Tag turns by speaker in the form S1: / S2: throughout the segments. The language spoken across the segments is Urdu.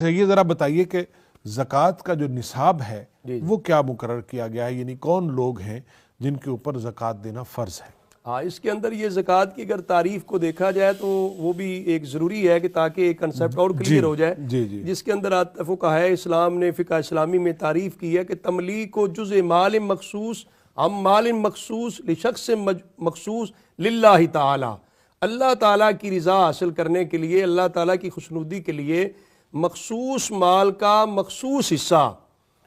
S1: یہ ذرا بتائیے کہ زکوٰۃ کا جو نصاب ہے وہ کیا مقرر کیا گیا ہے، یعنی کون لوگ ہیں جن کے اوپر زکوٰۃ دینا فرض ہے؟
S2: اس کے اندر یہ زکوٰۃ کی اگر تعریف کو دیکھا جائے تو وہ بھی ایک ضروری ہے کہ تاکہ ایک کنسیپٹ اور کلیئر ہو جائے، جس کے اندر فقہاء اسلام نے فقہ اسلامی میں تعریف کی ہے کہ تملیک کو جزء مال مخصوص ہم مال مخصوص لشخص مخصوص للہ تعالی، اللہ تعالیٰ کی رضا حاصل کرنے کے لیے، اللہ تعالیٰ کی خوشنودی کے لیے مخصوص مال کا مخصوص حصہ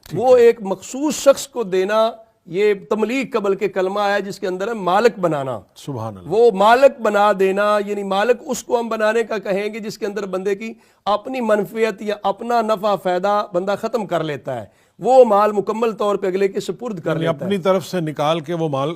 S2: وہ ایک مخصوص شخص کو دینا، یہ تملیک کا بلکہ کلمہ ہے جس کے اندر ہے مالک بنانا،
S1: سبحان اللہ،
S2: وہ مالک بنا دینا، یعنی مالک اس کو ہم بنانے کا کہیں گے جس کے اندر بندے کی اپنی منفعت یا اپنا نفع فائدہ بندہ ختم کر لیتا ہے، وہ مال مکمل طور پہ اگلے کے سپرد کر لیتا ہے،
S1: اپنی طرف سے نکال کے وہ مال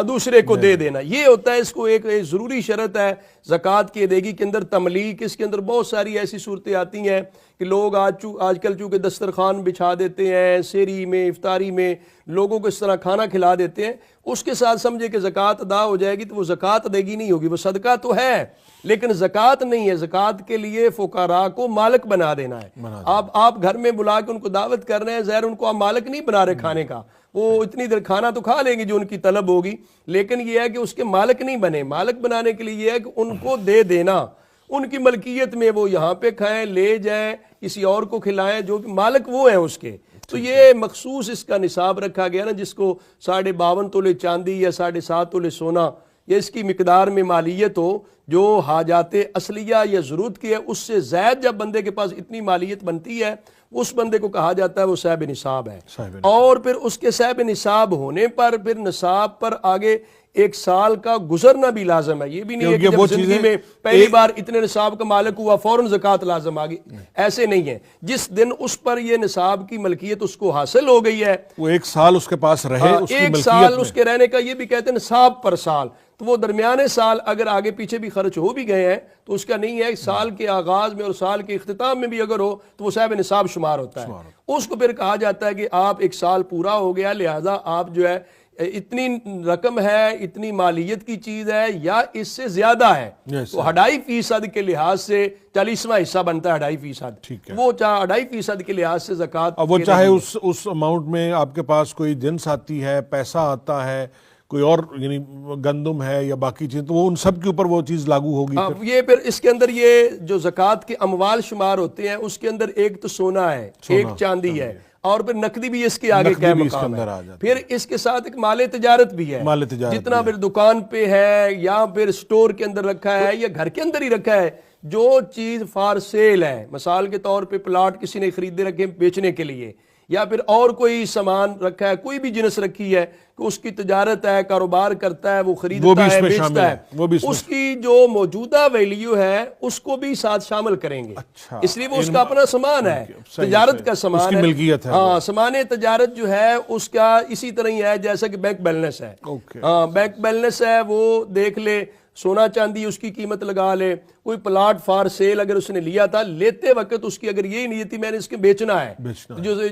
S1: دوسرے کو
S2: دے دینا، یہ ہوتا ہے۔ اس کو ایک ضروری شرط ہے زکوٰۃ کی ادائیگی کے اندر تملیک۔ اس کے اندر بہت ساری ایسی صورتیں آتی ہیں کہ لوگ آج کل چونکہ دسترخوان بچھا دیتے ہیں، سحری میں افطاری میں لوگوں کو اس طرح کھانا کھلا دیتے ہیں، اس کے ساتھ سمجھے کہ زکوٰۃ ادا ہو جائے گی تو وہ زکوٰۃ ادائیگی نہیں ہوگی، وہ صدقہ تو ہے لیکن زکوٰۃ نہیں ہے۔ زکوٰۃ کے لیے فقراء کو مالک بنا دینا ہے۔ آپ گھر میں بلا کے ان کو دعوت کر رہے ہیں، ظاہر ان کو آپ مالک نہیں بنا رہے کھانے کا، وہ اتنی دیر کھانا تو کھا لیں گے جو ان کی طلب ہوگی، لیکن یہ ہے کہ اس کے مالک نہیں بنے۔ مالک بنانے کے لیے یہ ہے کہ ان کو دے دینا، ان کی ملکیت میں وہ یہاں پہ کھائیں، لے جائیں، کسی اور کو کھلائیں، جو کہ مالک وہ ہیں اس کے۔ تو یہ مخصوص اس کا نصاب رکھا گیا نا، جس کو 52.5 تولے چاندی یا 7.5 تولے سونا یا اس کی مقدار میں مالیت ہو، جو حاجات اصلیہ یا ضرورت کی ہے، اس سے زائد جب بندے کے پاس اتنی مالیت بنتی ہے، اس بندے کو کہا جاتا ہے وہ صاحب نصاب ہے۔ اور پھر اس کے صاحب نصاب ہونے پر پھر نصاب پر آگے 1 سال کا گزرنا بھی لازم ہے۔ یہ بھی نہیں ہے کہ جب زندگی میں پہلی بار اتنے نصاب کا مالک ہوا فوراً زکوٰۃ لازم آگئی، ایسے نہیں ہے۔ جس دن اس پر یہ نصاب کی ملکیت اس کو حاصل ہو گئی ہے،
S1: وہ 1 سال اس کے پاس رہے،
S2: 1 سال اس کے رہنے کا، یہ بھی کہتے ہیں نصاب پر سال۔ تو وہ درمیانے سال اگر آگے پیچھے بھی خرچ ہو بھی گئے ہیں تو اس کا نہیں ہے، سال کے آغاز میں اور سال کے اختتام میں بھی اگر ہو تو وہ صاحب نصاب شمار ہوتا ہے۔ اس کو پھر کہا جاتا ہے کہ آپ 1 سال پورا ہو گیا، لہذا آپ جو ہے اتنی رقم ہے، اتنی مالیت کی چیز ہے یا اس سے زیادہ ہے، تو 2.5% کے لحاظ سے 40واں حصہ بنتا ہے 2.5%، وہ 2.5% کے لحاظ سے زکوٰۃ،
S1: اب وہ چاہے اس اماؤنٹ میں آپ کے پاس کوئی جنس آتی ہے، پیسہ آتا ہے، کوئی اور یعنی گندم ہے یا باقی چیز، تو وہ ان سب کے اوپر وہ چیز لاگو ہوگی۔
S2: یہ پھر اس کے اندر یہ جو زکوٰۃ کے اموال شمار ہوتے ہیں، اس کے اندر ایک تو سونا ہے، ایک چاندی ہے، اور پھر نقدی بھی اس کے آگے کیا مقام ہے۔ پھر اس کے ساتھ ایک مال تجارت بھی ہے، جتنا پھر دکان پہ ہے یا پھر سٹور کے اندر رکھا ہے یا گھر کے اندر ہی رکھا ہے، جو چیز فار سیل ہے، مثال کے طور پہ پلاٹ کسی نے خریدے رکھے بیچنے کے لیے، یا پھر اور کوئی سامان رکھا ہے، کوئی بھی جنس رکھی ہے کہ اس کی تجارت ہے، کاروبار کرتا ہے، وہ خریدتا ہے، بیچتا ہے، اس کی جو موجودہ ویلیو ہے اس کو بھی ساتھ شامل کریں گے، اس لیے وہ اس کا اپنا سامان ہے، تجارت کا سامان ہے، ہاں، سامان تجارت جو ہے اس کا اسی طرح ہی ہے جیسا کہ بینک بیلنس ہے، ہاں، بینک بیلنس ہے، وہ دیکھ لے، سونا چاندی اس کی قیمت لگا لے، کوئی پلاٹ فار سیل اگر اس نے لیا تھا، لیتے وقت اس کی اگر یہی نیت تھی میں نے اس کے بیچنا ہے،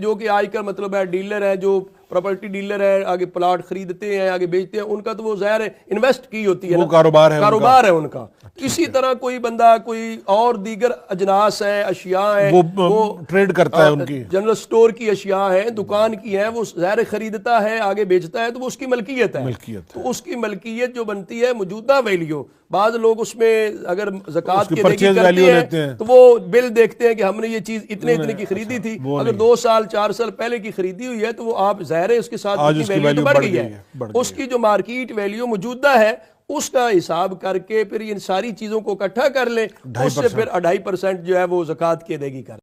S2: جو کہ آج کل مطلب ہے ڈیلر ہے، جو پراپرٹی ڈیلر ہے، آگے پلاٹ خریدتے ہیں، آگے بیچتے ہیں، ان کا تو وہ ظاہر ہے انویسٹ کی ہوتی ہے، وہ کاروبار ہے ان کا۔ اسی طرح کوئی بندہ کوئی اور دیگر اجناس ہیں، اشیاء ہیں، وہ
S1: ٹریڈ کرتا ہے، ان کی
S2: جنرل سٹور کی اشیاء ہیں، دکان کی ہیں، وہ ظاہر خریدتا ہے، آگے بیچتا ہے، تو وہ اس کی ملکیت ہے، تو اس کی ملکیت جو بنتی ہے موجودہ ویلیو، بعض لوگ اس میں اگر زکوٰۃ کی ادائیگی کرتے ہیں تو وہ بل دیکھتے ہیں کہ ہم نے یہ چیز اتنے کی خریدی تھی، اگر 2 سال 4 سال پہلے کی خریدی ہوئی ہے تو وہ آپ ظاہر ہے اس کے ساتھ ویلیو بڑھ گئی ہے، اس کی جو مارکیٹ ویلیو موجودہ ہے اس کا حساب کر کے پھر ان ساری چیزوں کو اکٹھا کر لیں، اس سے پھر 2.5% جو ہے وہ زکوٰۃ کی ادائیگی کر